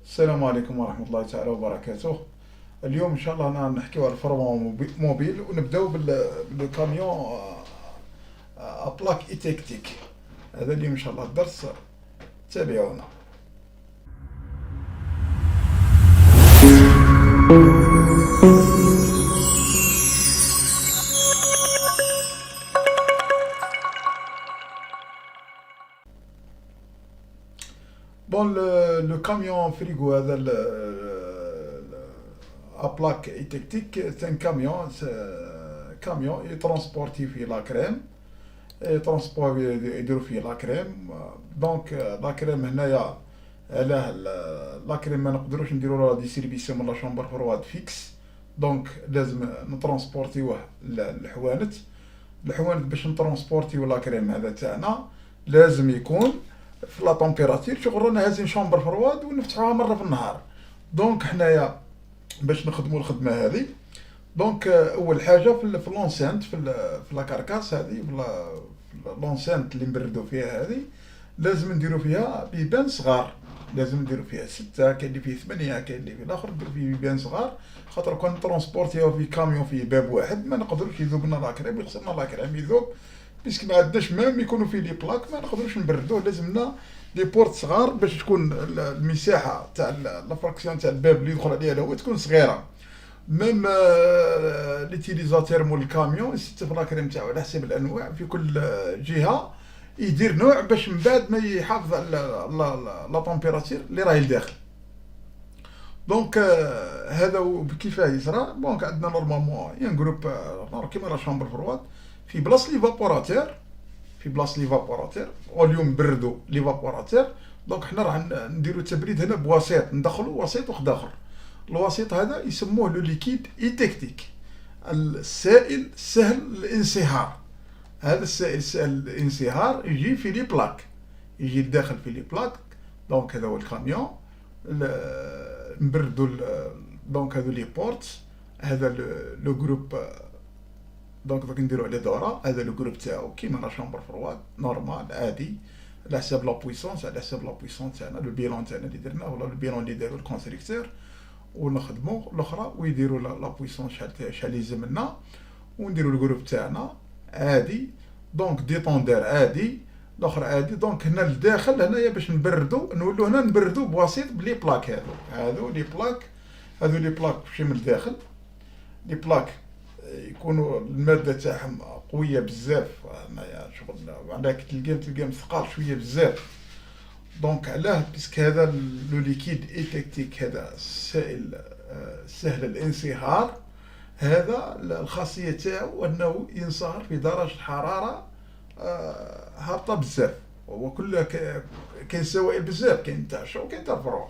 السلام عليكم ورحمة الله تعالى وبركاته. اليوم إن شاء الله نحكيو على الفرمان موبيل ونبداو بالكاميون أبلاك إيتيكتيك. هذا اليوم إن شاء الله الدرس، تابعونا. بون لو كاميون فريغو هذا أبلاك إيتيكتيك سي ان كاميون، كاميون يترونسبورتي فيه لا كريم، ترونسبور يديروا فيه لا كريم. دونك لا كريم هنايا علاه لا كريم ما نقدروش نديرو لها ديستريبيسيون من لا شومبر فرواد فيكس، دونك لازم نترونسبورتيوه الحوانت باش نترونسبورتيو لا كريم هذا تاعنا لازم يكون في لا طومبيراتير، شغل رانا هازين شومبر فرواد ونفتحوها مره في النهار. دونك حنايا باش نخدموا الخدمه هذه، دونك اول حاجه في لونسينت في لا كاركاس هذه، في لونسينت اللي نبردوا فيها هذه لازم نديروا فيها بيبان صغار، لازم نديروا فيها 6، كاين اللي فيه 8، كاين اللي فيه الاخر نديروا فيه بيبان صغار، خاطر كون ترونسبورتيو في كاميون فيه باب واحد ما نقدروش يذوب لنا لاكريم، يخسرنا لاكريم يذوب، بيسك ما عندناش مام يكونوا فيه لي بلاك ما نقدروش نبردوه، لازمنا لي بورت صغار باش تكون المساحه تاع لا فراكسيون تاع الباب اللي يدخل عليها الهواء تكون صغيره. ميم ليتيليزاتور مول الكاميون يستف لاكريم تاعو على حسب الانواع في كل جهه، يدير نوع باش من بعد ما يحافظ على لا طومبيراتير اللي راهي لداخل. دونك هذا كيفاه يصرى. دونك عندنا نورمالمون ان جروب كيما لا شامبر فرواد في بلاص لي فابوراتور، في بلاص لي فابوراتور واليوم نبردوا لي فابوراتور. دونك حنا راح نديروا التبريد هنا بوسيط، ندخلوا وسيط وحد اخر. الوسيط هذا يسموه لو ليكيد ايتكتيك، السائل سهل الانصهار. هذا السائل سهل الانصهار يجي في لي بلاك، يجي داخل في لي بلاك. دونك هذا هو الكاميون نبردوا. دونك هذو لي بورت، هذا لو جروب. دونك دوك نديرو عليه دوره، هذا لو جروب تاعو كيما لا شامبر فرواد نورمال عادي، على حساب لا بويسونس، على حساب لا بويسونس تاعنا، لو بيلون تاعنا اللي درناه ولا لو بيلون اللي دارو الكونستركتور، ونخدمو الاخرى ويديروا لا بويسونس شحال يلزم لنا، ونديروا الجروب تاعنا عادي. دونك ديطوندير عادي، الاخر عادي. دونك هنا لداخل هنايا باش نبردو، نولو هنا نبردو بواسيط بلي بلاك هادو لي بلاك، هادو لي بلاك ماشي من الداخل. لي بلاك يكونوا الماده تاعهم قويه بزاف، هنايا شغل على تلقاهم ثقال شويه بزاف. دونك علاه باسكو هذا لو ليكيد ايتكتيك هذا السائل سهل الانصهار، هذا الخاصيه تاعو انه ينصهر في درجه حراره هابطه بزاف، وهو كله كاين سوائل بزاف، كاين تاع الشو وكاين تاع الفروع،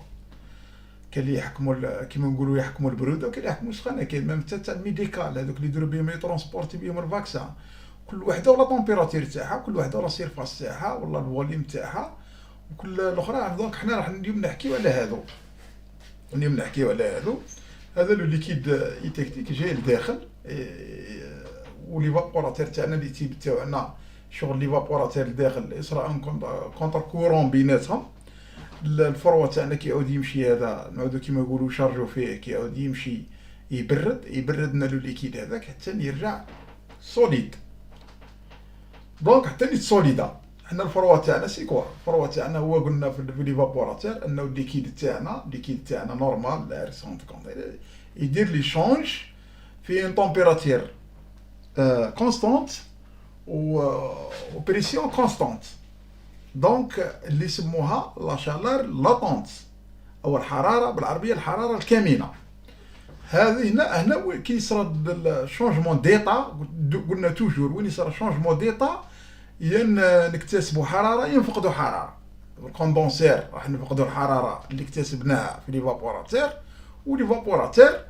كاين اللي يحكموا كيما نقولوا يحكموا البروده، وكاين اللي يحكموا السخانه، كاين ميم تاع الميديكال هذوك اللي يديروا بهم يترونسبورتي بهم الفاكسان، كل وحده ولا طومبيراتير تاعها، كل وحده ولا سيرفاس تاعها ولا الفوليوم تاعها وكل الاخرى. دونك حنا راح اليوم نحكيو على هذو، اليوم نحكيو على هذو. هذا لو ليكيد ايتكتيك جاي لداخل، ولي فابوراتير تاعنا اللي تيب تاعنا شغل لي فابوراتير لداخل يصرا ان كونتر كورون بيناتهم. الفرو تاعنا كيعاود يمشي، هذا نعودو كيما يقولوا شارجو فيه، كيعاود يمشي يبرد لنا لو ليكيد هذاك حتى يرجع سوليد. دونك حتى يتسوليدا. حنا الفروا تاعنا سي كوا، الفروا تاعنا هو قلنا في لي فابوراتير انه الليكيد تاعنا نورمال لا ريسونت كونت يدير لي شونج في ان طومبيراتير كونستانت و بريسيون كونستانت. دونك اللي يسموها لا شالار لاتونت، او الحراره بالعربيه الحراره الكامنه. هذه هنا كي يصرى الشونجمون ديتا، قلنا توجور وين يصرى شونجمون ديتا ين نكتسبوا حراره ينفقدوا حراره. الكوندونسير راح نفقدوا الحراره اللي اكتسبناها في لي فابوراتير، ولي فابوراتير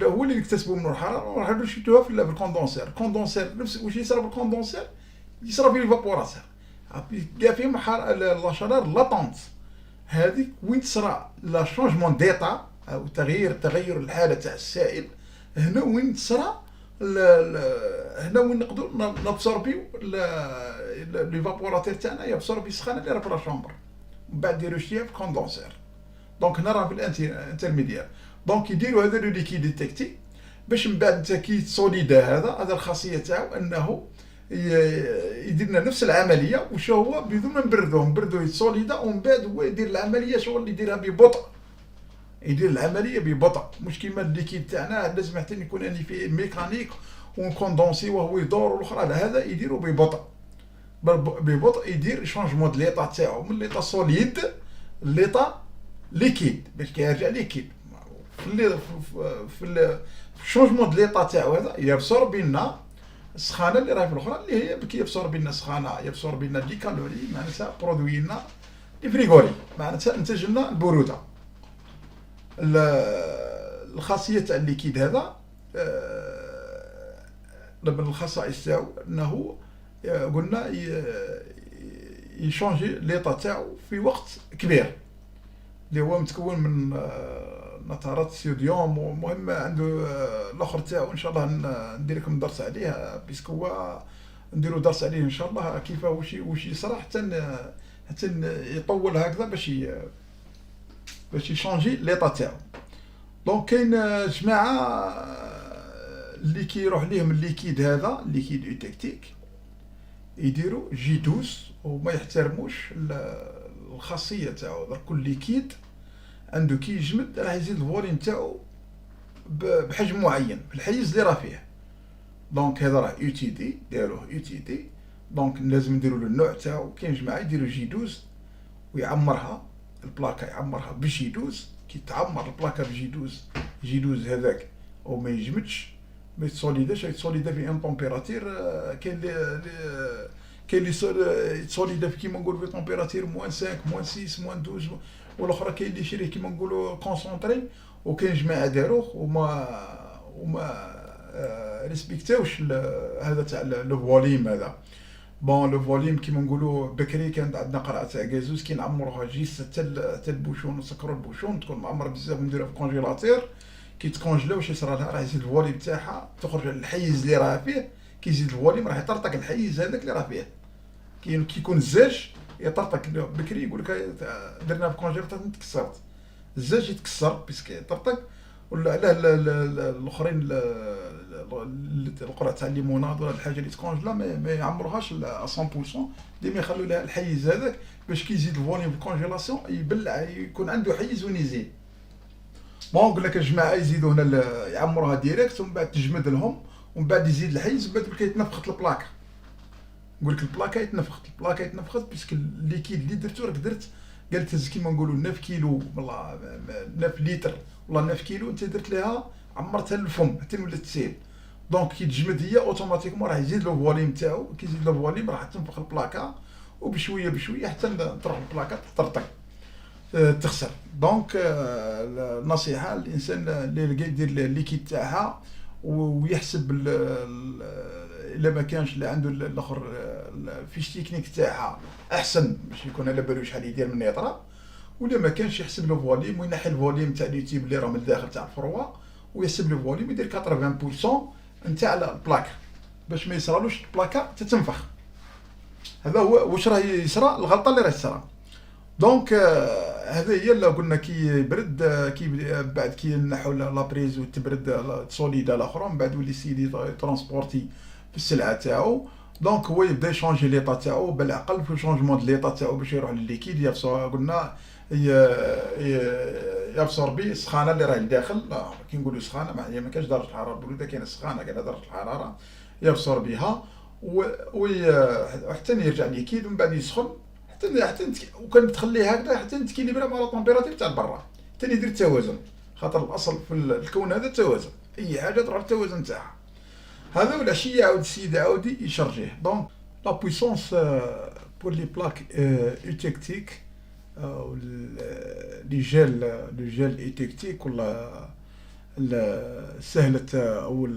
هو اللي نكتسبوا منه الحراره وراح نشدوها في الكوندونسير. الكوندونسير نفس واش يصرى بالكوندونسير يصرى في لي فابوراتير، كاع فيهم لا شالار لاتونت. هذيك وين تصرى لا شونجمون ديتا او تغير الحاله تاع السائل، هنا وين تصرى هنا وين نقدروا نابسوربيو لي فابوراتير تاعنا، يابسوربي السخانه اللي راه في لا شومبر، من بعد ديرو شتيها في كوندونسير. دونك هنا راه في الانترميديير. دونك يديروا هذا لو ليكيد ديتيكتي باش من بعد انت كي تسوليدا هذا الخاصيه تاعو انه يدير لنا نفس العمليه واش هو بدون ما نبردوه يتسوليدا ومن بعد هو يدير العمليه شغل اللي يديرها ببطء، يدير العمليه ببطء، مش كيما الليكيد تاعنا لازم حتى يكون يعني فيه ميكانيك ونكوندونسي وهو يدور والاخرى، لا هذا يديرو ببطء يدير شونجمون د ليطا تاعو من ليطا سوليد ليطا ليكيد باش كيرجع ليكيد. في الشونجمون د ليطا تاعو هذا يبصر لنا السخانه اللي راهي في الاخرى اللي هي كيبصر لنا السخانه، يبصر لنا دي كالوري معناتها برودوي لنا لي فريغوري معناتها انتج لنا البروده. الخاصيه تاع الليكيد هذا من الخصائص تاعو انه قلنا يشونجي ليطا تاعو في وقت كبير اللي هو متكون من نترات الصوديوم، ومهم عنده الاخر تاعو ان شاء الله ندير لكم درس عليه بيسكو هو نديرو درس عليه ان شاء الله كيف واش يصرى حتى يطول هكذا باش يشونجي ليطا تاعو. دونك كاين جماعه اللي كيروح ليهم الليكيد هذا الليكيد ايتكتيك يديروا جي 12 وما يحترموش الخاصيه تاعو. درك كل ليكيد عنده كي يجمد راه يزيد الفوليوم تاعو بحجم معين في الحيز اللي راه فيه. دونك هذا راه يو تي دي، داروه يو تي دي، دونك لازم نديروا له النوع تاعو. كاين جماعه يديروا جي 12 ويعمرها البلاكا، يعمرها بجي 12. كي تعمر البلاكا بجي 12 جي 12 هذاك وما يجمدش ما يتسوليداش، يتسوليدا في ان طومبيراتير كاين اللي يتسوليدا في كيما نقولوا في طومبيراتير موان 5 موان 6 موان 12، والاخرى كاين اللي يشريه كيما نقولوا كونسونطري. وكاين جماعه داروه وما ريسبكتاوش هذا تاع لو فوليم هذا. بون لو فوليم كيما نقولوا بكري كان عندنا قرعه تاع غازوز كي نعمروها جيست حتى البوشون نسكروا البوشون تكون معمره بزاف نديروها في كونجيلاتير. كي تكونجلا واش يصرى لها راه يزيد الفوليم تاعها تخرج للحيز اللي راه فيه. كي يزيد الفوليم راه يطرطق الحيز هذاك اللي راه فيه. كي يكون الزاج يطرطق بكري يقول لك درنا في كونجيلاتير تكسرت الزاج يتكسر بيسك يطرطق. ولا علاه الاخرين القرعه تاع الليموناد ولا الحاجه اللي تكونجلا ما يعمروهاش 100%، ديما يخلوا لها الحيز هذاك باش كي يزيد الفوليوم في الكونجيلاسيون يبلع يكون عنده حيز وين يزيد. ما نقول لك الجماعه يزيدوا هنا يعمروها ديريكت ومن بعد تجمد لهم ومن بعد يزيد الحيز ومن بعد يتنفخت البلاكه. نقول لك البلاكه يتنفخت باسكو الليكيد اللي درتو راك درت قالت تهز كيما نقولوا 9 كيلو والله 9 لتر والله 9 كيلو انت درت لها عمرتها للفم حتى ولات تسيل. دونك كي تجمد هي اوتوماتيكمون راه يزيد لو فوليوم تاعو. كي يزيد لو فوليوم راح تنفخ البلاكه وبشويه بشويه حتى تروح البلاكه تطرطق تخسر. دونك النصيحه الانسان اللي لقى يدير الليكيد تاعها ويحسب الا ما كانش اللي عنده الاخر الفيش تكنيك تاعها احسن باش يكون على بالو شحال يدير من يطرا، ولا ما كانش يحسب لو فوليوم وينحي الفوليوم تاع اليوتيوب اللي راه من الداخل تاع الفروا ويحسب لو فوليوم يدير 80% نتاع البلاكه باش ما يصرالوش البلاكه تتنفخ. هذا هو واش راه يصرى الغلطه اللي راه تصرى. دونك هذا هي اللي قلنا كي يبرد كي بعد كي نحوا لابريز وتبرد تسوليدا الاخرى من بعد ولي سيدي ترونسبورتي في السلعه تاعو. دونك هو يبدا يشونجي ليطا تاعو بالعقل في شونجمون د ليطا تاعو باش يروح للليكيد يبصر قلنا يبصر به السخانه اللي راهي لداخل. كي نقولوا سخانه معناها ما كاينش درجه الحراره البروده كاينه سخانه كاينه درجه الحراره يبصر بها وحتى يرجع للليكيد ومن بعد يسخن حتى وكان تخليه هكذا حتى تكيليبرا مع الطومبيراتير تاع برا حتى يدير التوازن. خاطر الاصل في الكون هذا التوازن، اي حاجه تروح التوازن تاعها. هذا والعشيه يعاود السيد عاودي يشارجيه. دونك لا بويسونس بور لي بلاك ايتكتيك او لي جيل ايتكتيك ولا سهله او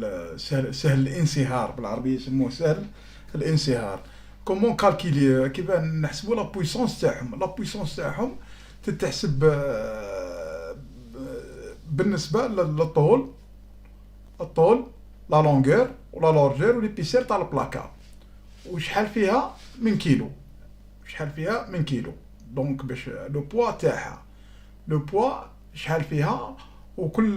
سهل الانصهار بالعربيه يسموه سهل الانصهار. كومون كالكيلي كيف نحسبوا لا بويسونس تاعهم؟ لا بويسونس تاعهم تتحسب بالنسبه للطول لا لونغور ولا لارجور وليبيسير تاع البلاكا وشحال فيها من كيلو. دونك باش لو بوا تاعها لو بوا شحال فيها، وكل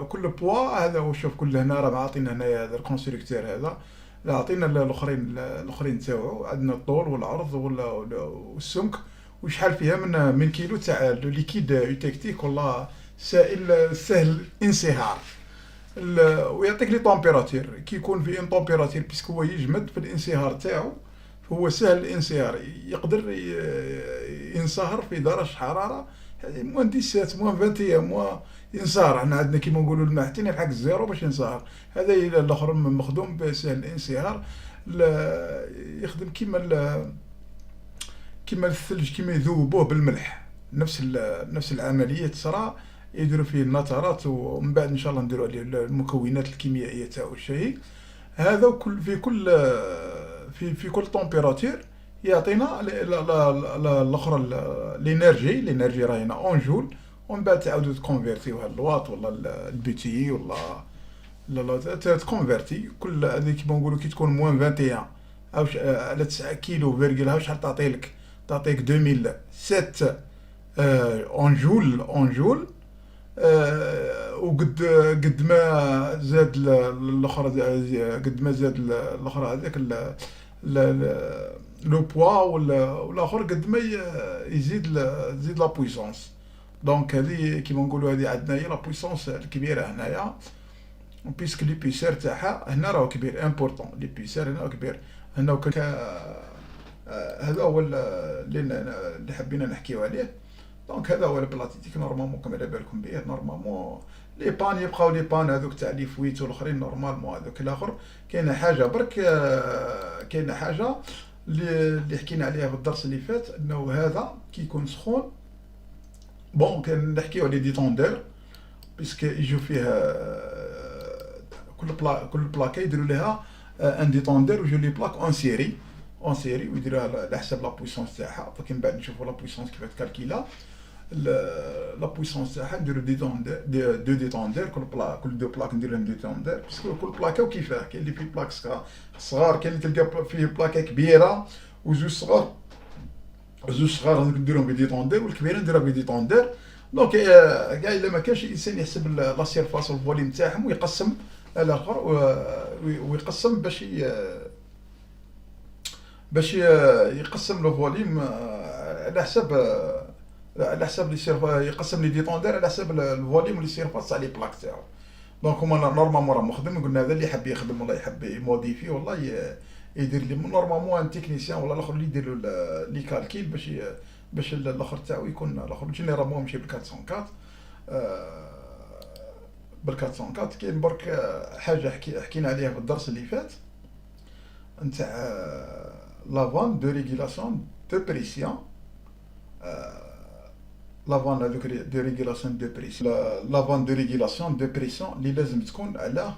كل بوا هذا هو. شوف كل هنا راه عاطينا هنايا هذا الكونستركتور هذا، لا عطينا الاخرين تاوعو، عندنا الطول والعرض والسمك، وشحال فيها من كيلو تاع لو ليكيد يوتكتيك ولا سائل سهل الانصهار. ويعطيك لي طومبيراتير كي يكون في ان طومبيراتير بيسك هو يجمد في الانصهار تاعو، هو سهل الانصهار، يقدر ينصهر في درجة حرارة موان 17 موان 21 موان ينصهر. حنا عندنا كيما نقولوا الماء حتى يلحق الزيرو باش ينصهر. هذا الاخر مخدوم بسهل الانصهار، يخدم كيما الثلج، كيما يذوبوه بالملح، نفس العملية تصرا، يديروا فيه النترات ومن بعد ان شاء الله نديروا عليه المكونات الكيميائية تاعو الشيء هذا. وكل في كل طومبيراتير يعطينا الاخرى الانرجي راهي هنا اون جول، ومن بعد تعاودوا تكونفيرتيوها للواط ولا البي ولا لا تكونفيرتي. كل هذه كيما نقولوا كي تكون موان 21 او على 9 كيلو فيرغيل هاو شحال تعطيك 2007 اون جول. وقد ما زاد الاخر، قد ما زاد الاخر هذاك لو بوا والاخر قد ما يزيد لا بويسونس. دونك هذه كيما نقولوا هذه عندنا هي لا بويسونس الكبيره هنايا، بيسك لي بيسير تاعها هنا راهو كبير امبورطون، لي بيسير هنا كبير هنا. هذا هو اللي حبينا نحكيو عليه. دونك هذا هو البلاتيتيك نورمالمون كما على بالكم به. نورمالمون لي بان يبقاو لي بان هذوك تاع لي فويت والاخرين نورمالمون هذوك الاخر. كاينه حاجه برك، كاينه حاجه اللي حكينا عليها في الدرس اللي فات، انه هذا كي يكون سخون بون كان نحكيو على ديتوندور، بيسك يجوا فيه كل بلاكه يديروا لها ان ديتوندور، ويجوا لي بلاك اون سيري ويديروها على حسب لا بويسونس تاعها. فكي من بعد نشوفوا لا بويسونس كيف تكالكيلا لا بويسونس تاعها. نديرو دو ديتوندور، كل دو بلاك ندير لهم ديتوندور، باسكو كل بلاكه وكيفاه. كاين اللي فيه بلاك صغار، كاين اللي تلقى فيه بلاكه كبيره وزوج صغار، نديرهم بديتوندور، والكبيره نديرها بديتوندور. دونك كاع الا ما كانش الانسان يحسب لا سيرفاس والفوليم تاعهم ويقسم الاخر، ويقسم باش يقسم لو فوليم على حسب لي سيرفاس، يقسم لي ديتوندور على حسب الفوليم ولي سيرفاس تاع لي بلاك تاعو. دونك هما نورمالمون راه مخدم، قلنا هذا اللي يحب يخدم والله يحب يموديفي والله يدير لي نورمالمون ان تكنيسيان ولا الاخر اللي يدير له لي كالكيل باش الاخر تاعو يكون الاخر جينيرالمون يمشي بال 404. كاين برك حاجه حكينا عليها في الدرس اللي فات نتاع لافان دو ريغولاسيون دو بريسيون. لافان هذوك دو ريغولاسيون دو بريسيون، لافان دو ريغولاسيون دو بريسيون اللي لازم تكون على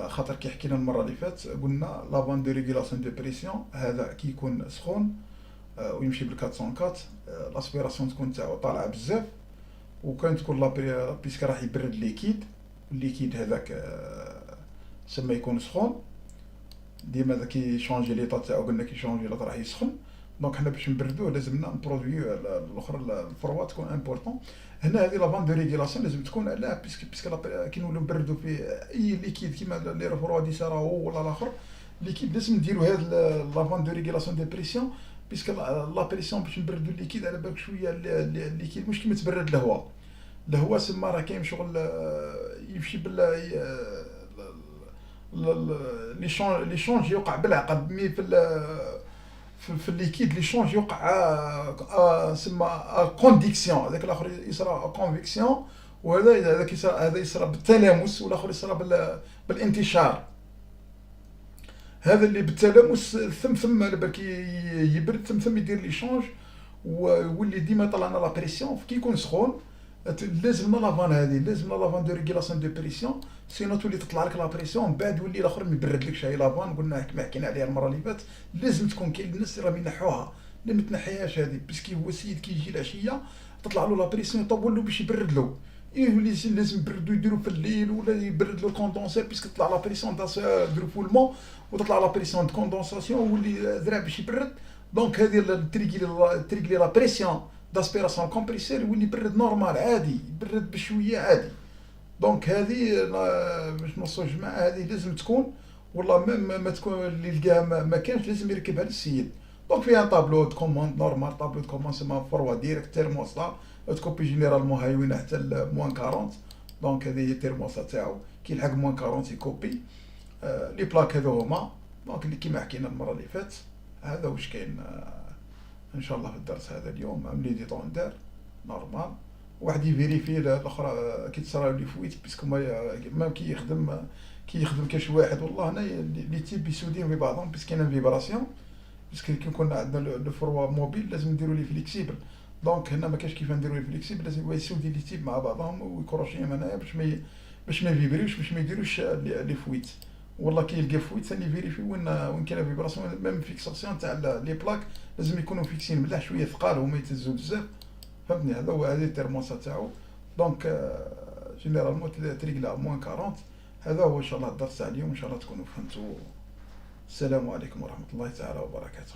خاطر كي حكينا المره اللي فات قلنا لافان دو ريغولاسيون دو بريسيون هذا كي يكون سخون ويمشي بال 404 لاسبيراسيون تكون تاعو طالعه بزاف، وكان تكون بيسك راح يبرد الليكيد هذاك سما يكون سخون ديما ذاك يشونجي ليطا تاعو، قلنا كي يشونجي ليطا راح يسخن. دونك حنا باش نبردوه لازمنا نبرودويو الاخر الفروا تكون امبورطون. هنا هذه لافان دو ريغولاسيون لازم تكون على بيسك كي نولو نبردو في اي ليكيد كيما لي ريفروديس راهو ولا الاخر ليكيد لازم نديرو هاد لافان دو ريغولاسيون دو بريسيون، بيسك لا بريسيون باش نبردو الليكيد على بالك شويه الليكيد مش كيما تبرد الهواء سما راه كاين شغل يمشي بال لي شونج يوقع بالعقد مي في الليكيد لي شونج يوقع سما كونديكسيون، هذاك الاخر يصرى كونفيكسيون، وهذا هذاك هذا يصرى بالتلامس والاخر يصرى بالانتشار. هذا اللي بالتلامس ثم على بالك يبرد ثم يدير لي شونج ويولي ديما طلعنا لا بريسيون كي يكون سخون. لازمنا لافان هذه، لازمنا لافان دو ريغولاسيون دو بريسيون، سينو تولي تطلع لك لا بريسيون بعد يولي الاخر ما يبردلكش. هاي لافان قلنا كما حكينا عليها المره اللي فاتت لازم تكون. كاين الناس راهم ينحوها لا ما تنحيهاش هذه، باسكو هو السيد كي يجي العشيه تطلع له لا بريسيون يطول له باش يبرد له، يولي لازم يبردو يديرو في الليل ولا يبرد له الكوندونسير باسكو تطلع لا بريسيون تاع دروفولمون وتطلع لا بريسيون دو كوندونساسيون ويولي ذرا باش يبرد. دونك هذه تريغلي لا بريسيون داسبيراسيون كومبريسير يولي يبرد نورمال عادي، يبرد بشويه عادي. دونك هذه باش نوصلوا الجماعه هذه لازم تكون، والله ما تكون اللي لقاها ما كانش لازم يركبها للسيد. دونك فيها طابلو دو كوموند نورمال، طابلو دو كوموند سما فروا ديريكت تيرموستا، تكوبي جينيرالمون هايوين حتى موان 40. دونك هذه هي التيرموستا تاعو، كي يلحق موان 40 يكوبي. لي بلاك هذو هما دونك اللي كيما حكينا المره اللي فاتت. هذا واش كاين ان شاء الله في الدرس هذا اليوم. عملي دي طوندر نورمال، واحد يفيريفي الاخرى كي تصرا لي فويت، باسكو ما كي يخدم كاش واحد والله هنايا لي تيب يسودين في بعضهم، باسكو كاين فيبراسيون، باسكو كي كنا عندنا لو فروا موبيل لازم نديرو لي فليكسيبل. دونك هنا ما كاش كيف نديرو لي فليكسيبل، لازم يسودي لي تيب مع بعضهم ويكروشيهم هنايا باش ما يفيبريوش، باش ما يديروش لي فويت. والله كي يلقى فويت ثاني يفيريفي وين كاين فيبراسيون. ميم فيكساسيون تاع لي بلاك لازم يكونوا فيكسين مليح، شويه ثقال وما يتهزوا بزاف، فهمتني. هذا هو هذه التيرموسا تاعو. دونك جينيرالمون تريقلا موان 40. هذا هو ان شاء الله الدرس تاع اليوم، ان شاء الله تكونوا فهمتوا. السلام عليكم ورحمه الله تعالى وبركاته.